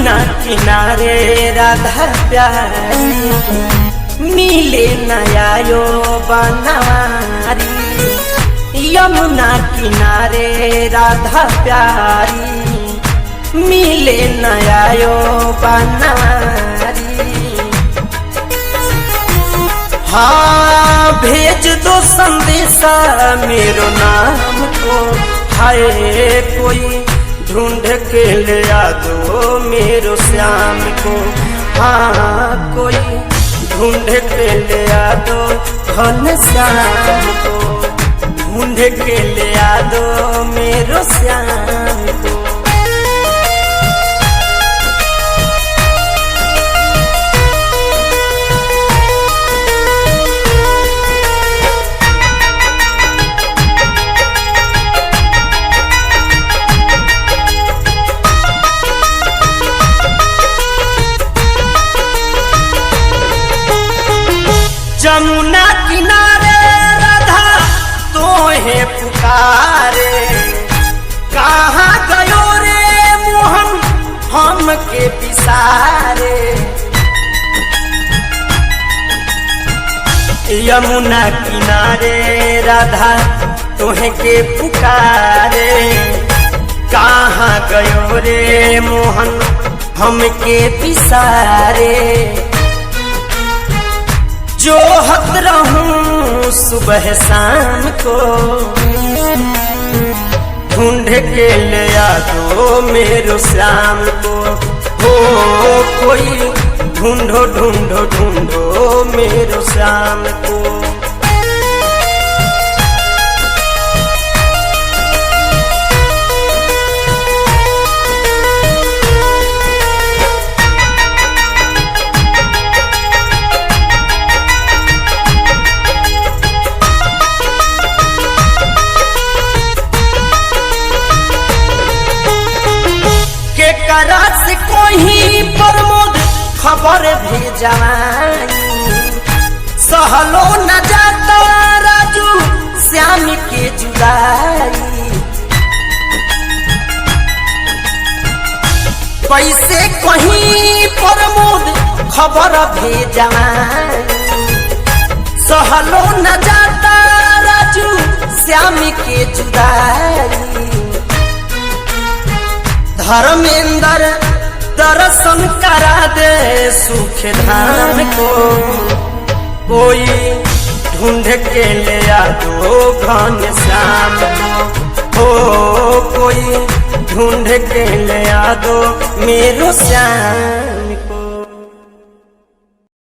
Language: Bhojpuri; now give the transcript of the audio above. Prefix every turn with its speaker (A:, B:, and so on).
A: यमुना किनारे राधा प्यारी मिले नया यो बनवारी। यमुना किनारे राधा प्यारी मिले नया यो बनवारी। हाँ भेज दो संदेशा मेरो नाम को, हाय कोई ढूंढ के ले आ दो मेरो श्याम को। हाँ कोई ढूंढ के ले आ दो घन श्याम को, ढूंढ के ले आ दो मेरो श्याम को। यमुना किनारे राधा तोहे पुकारे, कहाँ गयो रे मोहन हम के पिसारे। यमुना किनारे राधा तोहे के पुकारे, कहाँ गयो रे मोहन हम के पिसारे। जो हत रहूं सुबह शाम को, ढूंढ के ले आ दो मेरो श्याम को। हो कोई ढूंढो ढूंढो ढूंढो मेरो श्याम को। से कोई प्रमोद खबर भेजवाई, सहलो न जाता राजू श्याम के जुदाई। कैसे कहीं प्रमोद खबर भेजवाई, सहलो न जाता राजू श्याम के जुदाई। धर्मेंद्र दर्शन करा दे सुख धाम को, कोई ढूंढ के ले आ दो घन श्याम को। हो कोई ढूंढ के ले आ दो मेरो श्याम।